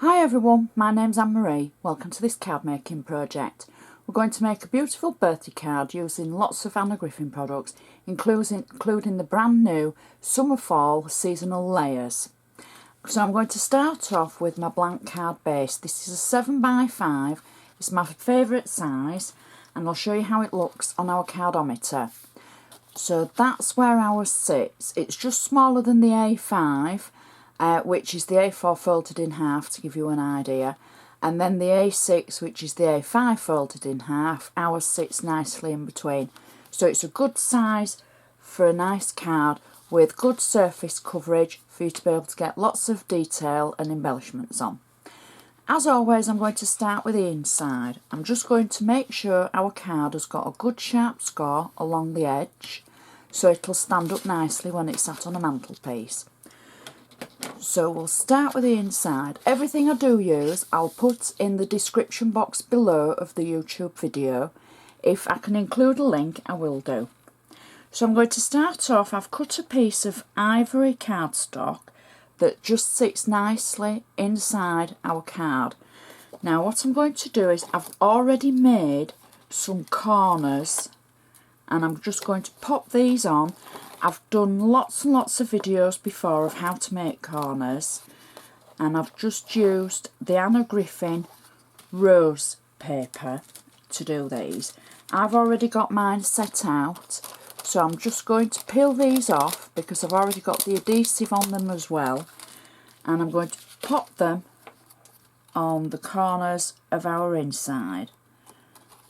Hi everyone, my name's Anne-Marie. Welcome to this card making project. We're going to make a beautiful birthday card using lots of Anna Griffin products, including the brand new Summer Fall seasonal layers. So I'm going to start off with my blank card base. This is a 7x5, it's my favourite size, and I'll show you how it looks on our cardometer. So that's where ours sits. It's just smaller than the A5. Which is the A4 folded in half, to give you an idea, and then the A6, which is the A5 folded in half. Ours sits nicely in between, so it's a good size for a nice card with good surface coverage for you to be able to get lots of detail and embellishments on. As always, I'm going to start with the inside. I'm just going to make sure our card has got a good sharp score along the edge, so it'll stand up nicely when it's sat on a mantelpiece. So we'll start with the inside. Everything I do use I'll put in the description box below of the YouTube video. If I can include a link, I will do. So I'm going to start off. I've cut a piece of ivory cardstock that just sits nicely inside our card. Now what I'm going to do is I've already made some corners and I'm just going to pop these on. I've done lots and lots of videos before of how to make corners, and I've just used the Anna Griffin rose paper to do these. I've already got mine set out, so I'm just going to peel these off because I've already got the adhesive on them as well, and I'm going to pop them on the corners of our inside.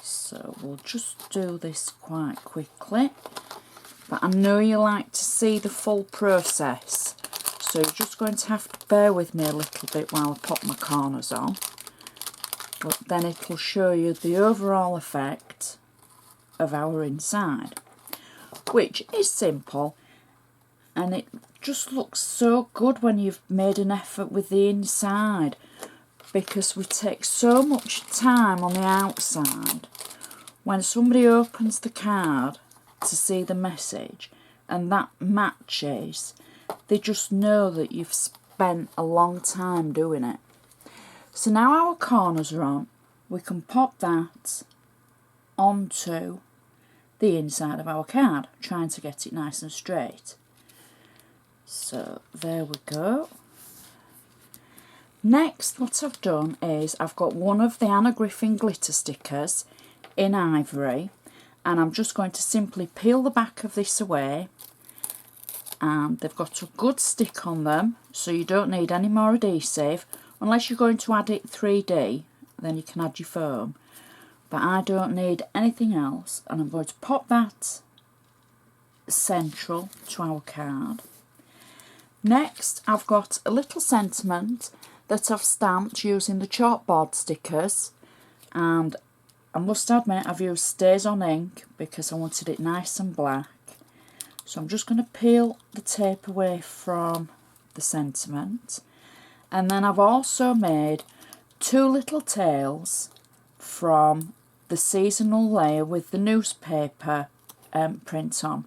So we'll just do this quite quickly. But I know you like to see the full process, so you're just going to have to bear with me a little bit while I pop my corners on. But then it'll show you the overall effect of our inside, which is simple, and it just looks so good when you've made an effort with the inside, because we take so much time on the outside. When somebody opens the card to see the message and that matches, they just know that you've spent a long time doing it. So now our corners are on, we can pop that onto the inside of our card, trying to get it nice and straight. So there we go. Next, what I've done is I've got one of the Anna Griffin glitter stickers in ivory, and I'm just going to simply peel the back of this away, and they've got a good stick on them, so you don't need any more adhesive unless you're going to add it 3D, then you can add your foam, but I don't need anything else. And I'm going to pop that central to our card. Next, I've got a little sentiment that I've stamped using the chalkboard stickers, and I must admit I've used Stays On ink because I wanted it nice and black. So I'm just going to peel the tape away from the sentiment. And then I've also made two little tails from the seasonal layer with the newspaper print on.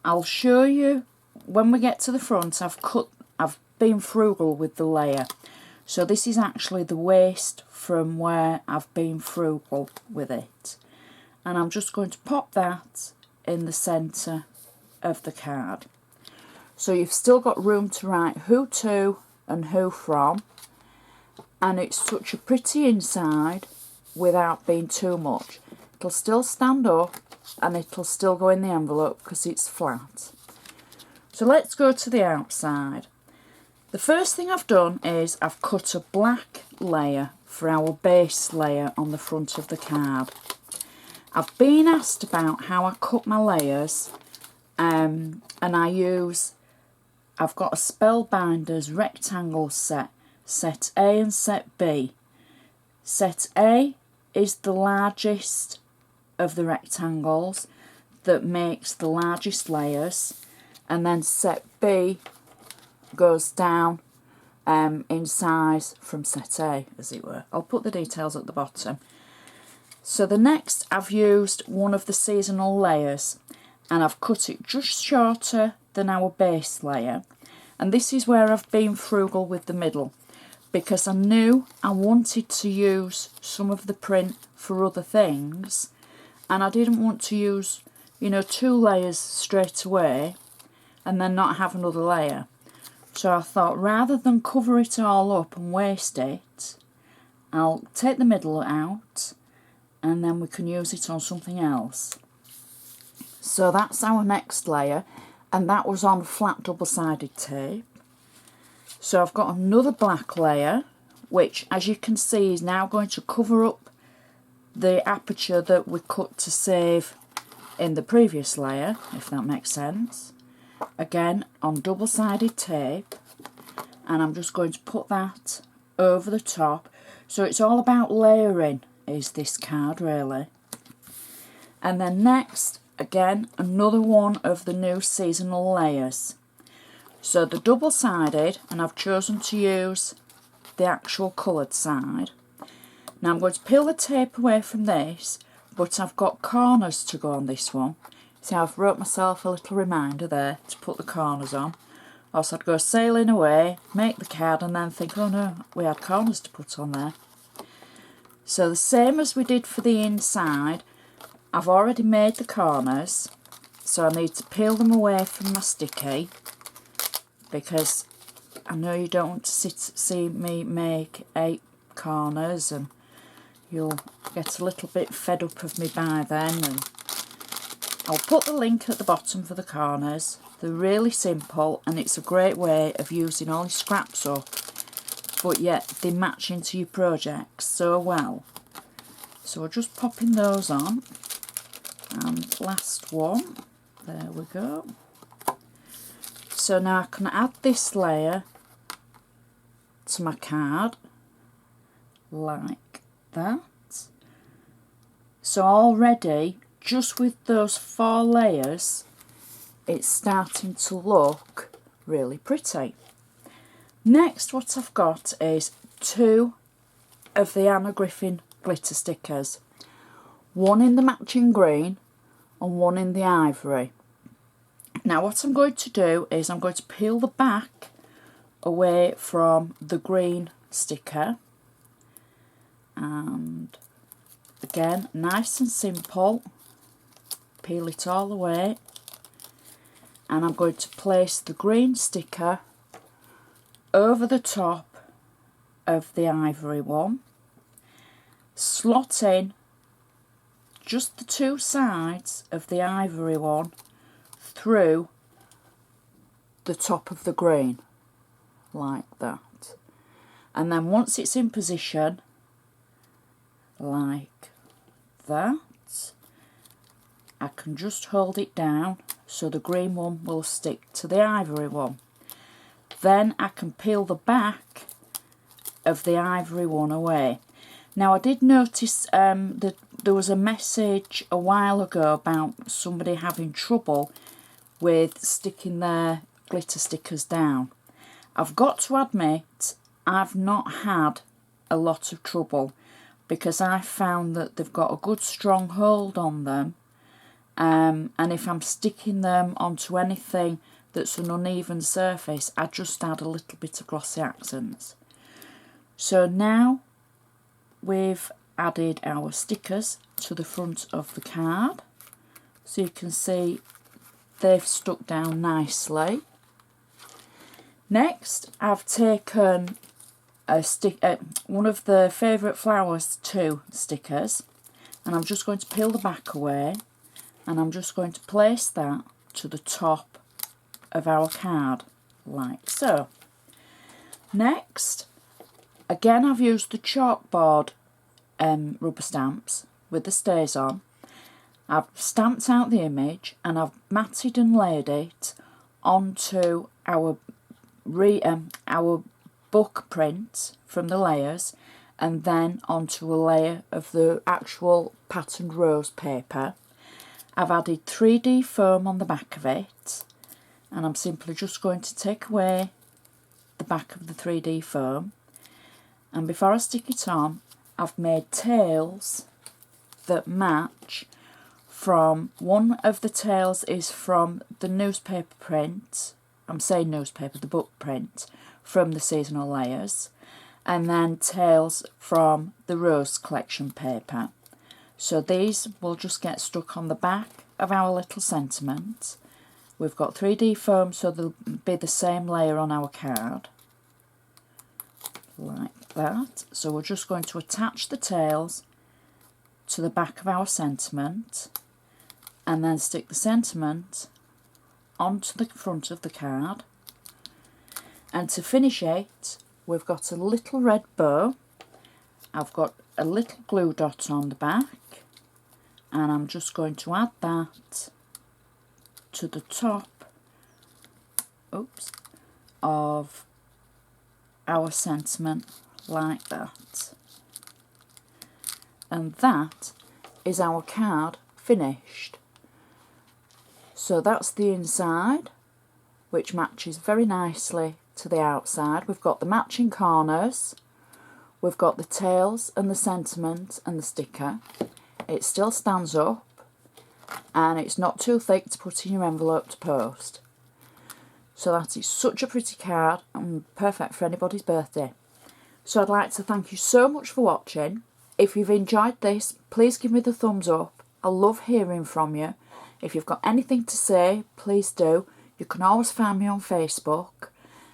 I'll show you when we get to the front. I've been frugal with the layer. So this is actually the waist from where I've been frugal with it. And I'm just going to pop that in the centre of the card. So you've still got room to write who to and who from. And it's such a pretty inside without being too much. It'll still stand up and it'll still go in the envelope because it's flat. So let's go to the outside. The first thing I've done is I've cut a black layer for our base layer on the front of the card. I've been asked about how I cut my layers, and I've got a Spellbinders rectangle set, set A and set B. Set A is the largest of the rectangles that makes the largest layers, and then set B goes down in size from set A, as it were. I'll put the details at the bottom. So the next, I've used one of the seasonal layers and I've cut it just shorter than our base layer, and this is where I've been frugal with the middle. because I knew I wanted to use some of the print for other things, and I didn't want to use, you know, 2 layers straight away and then not have another layer. So I thought, rather than cover it all up and waste it, I'll take the middle out and then we can use it on something else. So that's our next layer, and that was on flat double-sided tape. So I've got another black layer, which, as you can see, is now going to cover up the aperture that we cut to save in the previous layer, if that makes sense. Again, on double-sided tape, and I'm just going to put that over the top. So it's all about layering, is this card really. And then next, again, another one of the new seasonal layers. So the double-sided, and I've chosen to use the actual coloured side. Now I'm going to peel the tape away from this, but I've got corners to go on this one. See, I've wrote myself a little reminder there to put the corners on. Else I'd go sailing away, make the card, and then think, oh no, we had corners to put on there. So the same as we did for the inside, I've already made the corners, so I need to peel them away from my sticky, because I know you don't want to see me make 8 corners, and you'll get a little bit fed up of me by then. And I'll put the link at the bottom for the corners. They're really simple, and it's a great way of using all your scraps up, but yet they match into your projects so well. So we're just popping those on. And last one, there we go. So now I can add this layer to my card, like that. So already, just with those 4 layers, it's starting to look really pretty. Next, what I've got is 2 of the Anna Griffin glitter stickers. One in the matching green and one in the ivory. Now what I'm going to do is I'm going to peel the back away from the green sticker, and again, nice and simple, peel it all away, and I'm going to place the green sticker over the top of the ivory one, slot in just the 2 sides of the ivory one through the top of the green, like that. And then once it's in position, like that, I can just hold it down so the green one will stick to the ivory one. Then I can peel the back of the ivory one away. Now I did notice that there was a message a while ago about somebody having trouble with sticking their glitter stickers down. I've got to admit, I've not had a lot of trouble, because I found that they've got a good strong hold on them, and if I'm sticking them onto anything that's an uneven surface, I just add a little bit of glossy accents. So now we've added our stickers to the front of the card, so you can see they've stuck down nicely. Next, I've taken one of the Favourite Flowers 2 stickers, and I'm just going to peel the back away, and I'm just going to place that to the top of our card, like so. Next, again, I've used the chalkboard rubber stamps with the stays on. I've stamped out the image, and I've matted and laid it onto our book print from the layers, and then onto a layer of the actual patterned rose paper. I've added 3D foam on the back of it, and I'm simply just going to take away the back of the 3D foam, and before I stick it on, I've made tails that match. From one of the tails is from the newspaper print, I'm saying newspaper, the book print from the seasonal layers, and then tails from the Rose collection paper. So these will just get stuck on the back of our little sentiment. We've got 3D foam, so they'll be the same layer on our card, like that. So we're just going to attach the tails to the back of our sentiment and then stick the sentiment onto the front of the card. And to finish it, we've got a little red bow. I've got a little glue dot on the back, and I'm just going to add that to the top, of our sentiment, like that. And that is our card finished. So that's the inside, which matches very nicely to the outside. We've got the matching corners, we've got the tails and the sentiment and the sticker. It still stands up, and it's not too thick to put in your envelope to post. So that is such a pretty card and perfect for anybody's birthday. So I'd like to thank you so much for watching. If you've enjoyed this, please give me the thumbs up. I love hearing from you. If you've got anything to say, please do. You can always find me on Facebook.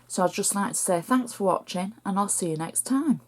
So I'd just like to say thanks for watching, and I'll see you next time.